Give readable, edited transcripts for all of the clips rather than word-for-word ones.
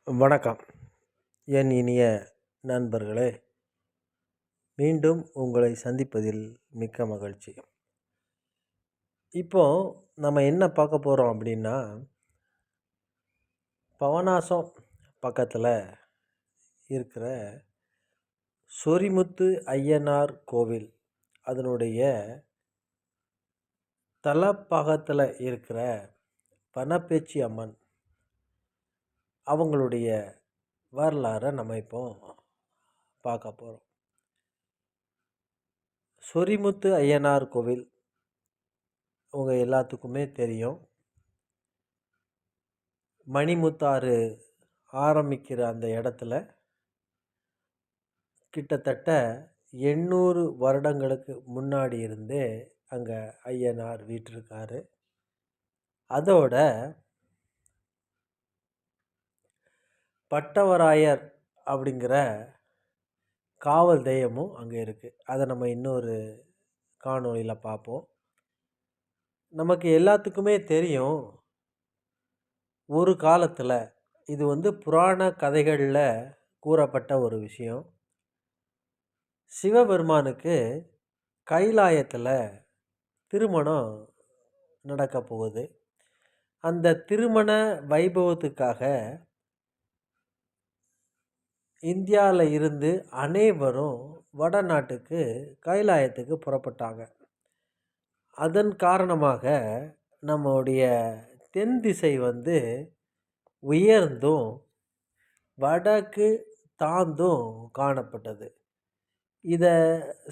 வணக்கம். என் இனிய நண்பர்களே, மீண்டும் உங்களை சந்திப்பதில் மிக்க மகிழ்ச்சி. இப்போ நம்ம என்ன பார்க்க போகிறோம் அப்படின்னா, பவனாசம் பக்கத்தில் இருக்கிற சொரிமுத்து ஐயனார் கோவில், அதனுடைய தலப்பாகத்தில் இருக்கிற வனப்பேச்சி அம்மன், அவங்களுடைய வரலாறை நம்ம இப்போ பார்க்க போகிறோம். சொரிமுத்து ஐயனார் கோவில் உங்கள் எல்லாத்துக்குமே தெரியும். மணிமுத்தாறு ஆரம்பிக்கிற அந்த இடத்துல கிட்டத்தட்ட 800 வருடங்களுக்கு முன்னாடி இருந்தே அங்கே ஐயனார் வீற்றிருக்காரு. அதோட பட்டவராயர் அப்படிங்கிற காவல் தெய்வமும் அங்கே இருக்குது. அதை நம்ம இன்னொரு காணொளியில் பார்ப்போம். நமக்கு எல்லாத்துக்குமே தெரியும், ஒரு காலத்தில் இது புராண கதைகளில் கூறப்பட்ட ஒரு விஷயம். சிவபெருமானுக்கு கைலாயத்தில் திருமணம் நடக்க போகுது. அந்த திருமண வைபவத்துக்காக இந்தியாவில் இருந்து அனைவரும் வடநாட்டுக்கு கைலாயத்துக்கு புறப்பட்டாங்க. அதன் காரணமாக நம்முடைய தென் திசை உயர்ந்தும் வடக்கு தாழ்ந்தும் காணப்பட்டது. இதை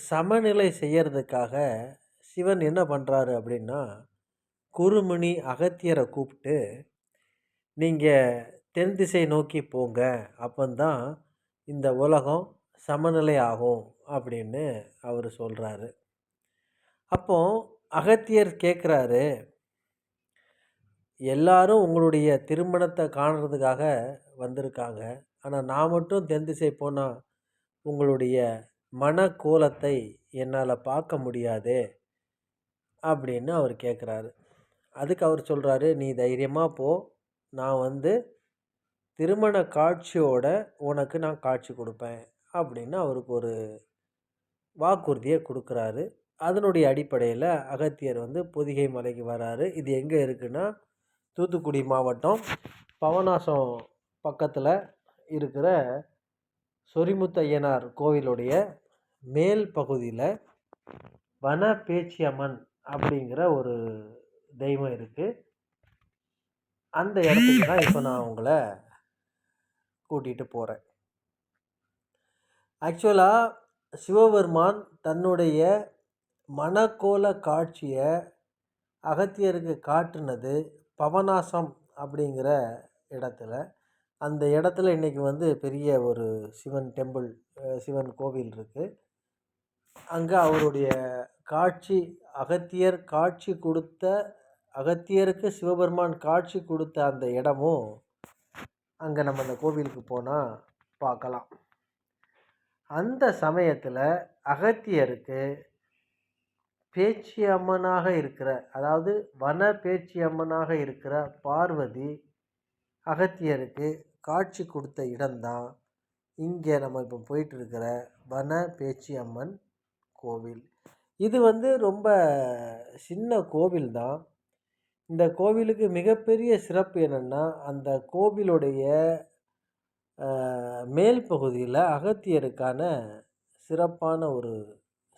சமநிலை செய்யறதுக்காக சிவன் என்ன பண்ணுறாரு அப்படின்னா, குருமுனி அகத்தியரை கூப்பிட்டு, நீங்கள் தென் திசை நோக்கி போங்க, அப்பந்தான் இந்த உலகம் சமநிலை ஆகும் அப்படின்னு அவர் சொல்கிறாரு. அப்போ அகத்தியர் கேட்குறாரு, எல்லாரும் உங்களுடைய திருமணத்தை காணுறதுக்காக வந்திருக்காங்க, ஆனால் நான் மட்டும் தென் திசை போனால் உங்களுடைய மனக்கோலத்தை என்னால் பார்க்க முடியாது அப்படின்னு அவர் கேட்குறாரு. அதுக்கு அவர் சொல்கிறாரு, நீ தைரியமாக போ, நான் திருமண காட்சியோட உனக்கு நான் காட்சி கொடுப்பேன் அப்படின்னு அவருக்கு ஒரு வாக்குறுதியை கொடுக்குறாரு. அதனுடைய அடிப்படையில் அகத்தியர் பொதிகை மலைக்கு வராரு. இது எங்கே இருக்குன்னா, தூத்துக்குடி மாவட்டம் பவனாசம் பக்கத்தில் இருக்கிற சொரிமுத்து ஐயனார் கோவிலுடைய மேல் பகுதியில் வனப்பேச்சி அம்மன் அப்படிங்கிற ஒரு தெய்வம் இருக்குது. அந்த இடத்துக்கு தான் இப்போ நான் உங்களை கூட்டிகிட்டு போகிறேன். ஆக்சுவலாக சிவபெருமான் தன்னுடைய மனக்கோல காட்சியை அகத்தியருக்கு காட்டுனது பவனாசம் அப்படிங்கிற இடத்துல. அந்த இடத்துல இன்றைக்கி பெரிய ஒரு சிவன் டெம்பிள், சிவன் கோவில் இருக்குது. அங்கே அவருடைய காட்சி, அகத்தியர் காட்சி கொடுத்த, அகத்தியருக்கு சிவபெருமான் காட்சி கொடுத்த அந்த இடமும் அங்கே நம்ம அந்த கோவிலுக்கு போனால் பார்க்கலாம். அந்த சமயத்தில் அகத்தியருக்கு பேச்சி அம்மனாக இருக்கிற, அதாவது வன பேச்சி அம்மனாக இருக்கிற பார்வதி அகத்தியருக்கு காட்சி கொடுத்த இடம்தான் இங்கே நம்ம இப்போ போயிட்டு இருக்கிற வன பேச்சி அம்மன் கோவில். இது ரொம்ப சின்ன கோவில் தான். இந்த கோவிலுக்கு மிகப்பெரிய சிறப்பு என்னென்னா, அந்த கோவிலுடைய மேல் பகுதியில் அகத்தியருக்கான சிறப்பான ஒரு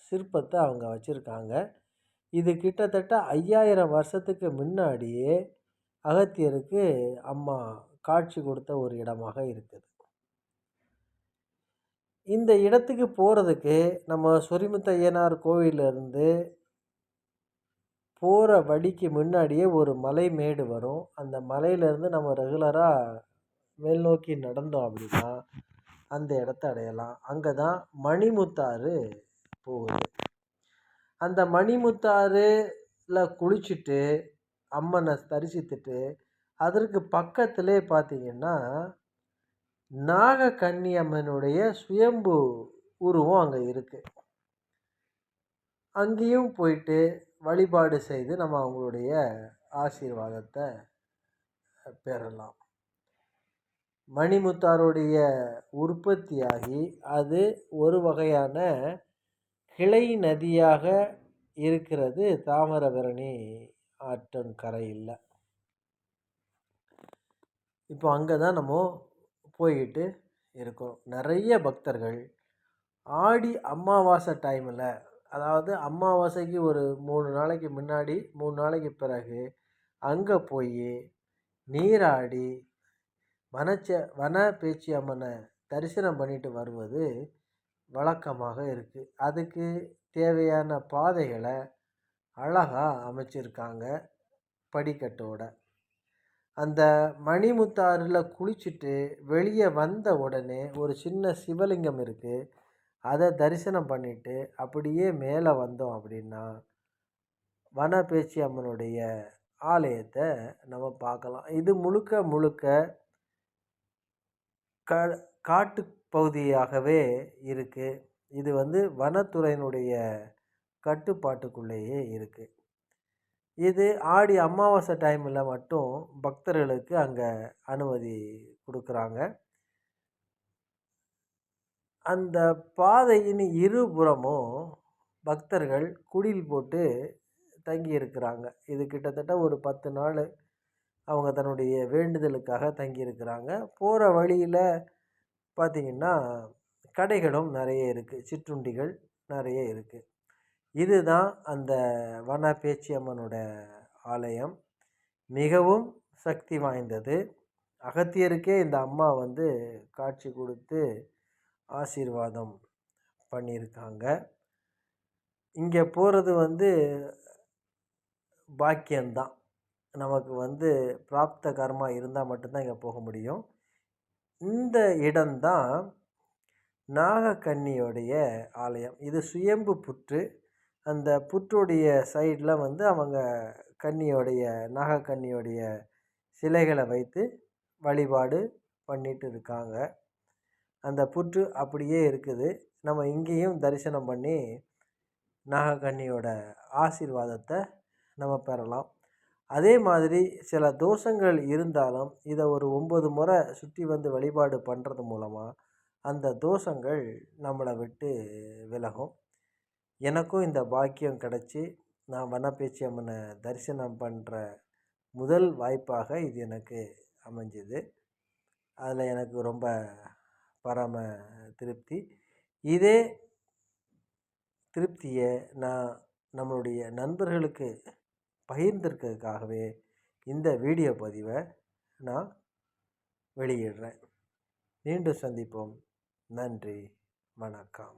சிற்பத்தை அவங்க வச்சுருக்காங்க. இது கிட்டத்தட்ட 5000 வருஷத்துக்கு முன்னாடியே அகத்தியருக்கு அம்மா காட்சி கொடுத்த ஒரு இடமாக இருக்குது. இந்த இடத்துக்கு போகிறதுக்கு நம்ம சொரிமுத்து ஐயனார் கோவிலிருந்து போகிற வழிக்கு முன்னாடியே ஒரு மலை மேடு வரும். அந்த மலையிலேருந்து நம்ம ரெகுலராக மேல் நோக்கி நடந்தோம் அப்படின்னா அந்த இடத்த அடையலாம். அங்கே தான் மணிமுத்தாறு போகுது. அந்த மணிமுத்தாறுல குளிச்சுட்டு அம்மனை தரிசித்துட்டு அதற்கு பக்கத்திலே பார்த்தீங்கன்னா நாகக்கன்னி அம்மனுடைய சுயம்பு உருவம் அங்கே இருக்குது. அங்கேயும் போயிட்டு வழிபாடு செய்து நம்ம அவங்களுடைய ஆசீர்வாதத்தை பெறலாம். மணிமுத்தாருடைய உற்பத்தியாகி அது ஒரு வகையான கிளை நதியாக இருக்கிறது தாமிரபரணி ஆற்றங்கரையில். இப்போ அங்கே தான் நம்ம போய்கிட்டு இருக்கோம். நிறைய பக்தர்கள் ஆடி அமாவாசை டைமில், அதாவது அமாவாசைக்கு ஒரு 3 நாளைக்கு முன்னாடி 3 நாளைக்கு பிறகு அங்கே போய் நீராடி வன பேச்சி அம்மனை தரிசனம் பண்ணிட்டு வருவது வழக்கமாக இருக்குது. அதுக்கு தேவையான பாதைகளை அழகாக அமைச்சிருக்காங்க படிக்கட்டோட. அந்த மணிமுத்தாறில் குளிச்சுட்டு வெளியே வந்த உடனே ஒரு சின்ன சிவலிங்கம் இருக்குது. அதை தரிசனம் பண்ணிவிட்டு அப்படியே மேலே வந்தோம் அப்படின்னா வன பேச்சி அம்மனுடைய ஆலயத்தை நம்ம பார்க்கலாம். இது முழுக்க முழுக்க காட்டு பகுதியாகவே இருக்குது. இது வனத்துறையினுடைய கட்டுப்பாட்டுக்குள்ளேயே இருக்குது. இது ஆடி அமாவாசை டைமில் மட்டும் பக்தர்களுக்கு அங்கே அனுமதி கொடுக்குறாங்க. அந்த பாதையின் இருபுறமும் பக்தர்கள் குடில் போட்டு தங்கி இருக்கிறாங்க. இது கிட்டத்தட்ட ஒரு 10 நாள் அவங்க தன்னுடைய வேண்டுதலுக்காக தங்கியிருக்கிறாங்க. போகிற வழியில் பார்த்திங்கன்னா கடைகளும் நிறைய இருக்குது, சிற்றுண்டிகள் நிறைய இருக்குது. இதுதான் அந்த வன பேச்சி அம்மனோட ஆலயம். மிகவும் சக்தி வாய்ந்தது. அகத்தியருக்கே இந்த அம்மா காட்சி கொடுத்து ஆசீர்வாதம் பண்ணியிருக்காங்க. இங்கே போகிறது பாக்கியம்தான். நமக்கு பிராப்த கர்மா இருந்தால் மட்டும்தான் இங்கே போக முடியும். இந்த இடம்தான் நாகக்கன்னியோடைய ஆலயம். இது சுயம்பு புற்று. அந்த புற்றுடைய சைடில் அவங்க நாகக்கன்னியோடைய சிலைகளை வைத்து வழிபாடு பண்ணிட்டு இருக்காங்க. அந்த புற்று அப்படியே இருக்குது. நம்ம இங்கேயும் தரிசனம் பண்ணி நாகக்கன்னியோட ஆசீர்வாதத்தை நம்ம பெறலாம். அதே மாதிரி சில தோஷங்கள் இருந்தாலும் இதை ஒரு 9 முறை சுற்றி வழிபாடு பண்ணுறது மூலமாக அந்த தோஷங்கள் நம்மளை விட்டு விலகும். எனக்கும் இந்த பாக்கியம் கிடச்சி நான் வனப்பேச்சி அம்மனை தரிசனம் பண்ணுற முதல் வாய்ப்பாக இது எனக்கு அமைஞ்சுது. அதில் எனக்கு ரொம்ப பரம திருப்தி. இதே திருப்தியை நான் நம்மளுடைய நண்பர்களுக்கு பகிர்ந்திருக்கிறதுக்காகவே இந்த வீடியோ பதிவை நான் வெளியிடுறேன். மீண்டும் சந்திப்போம். நன்றி, வணக்கம்.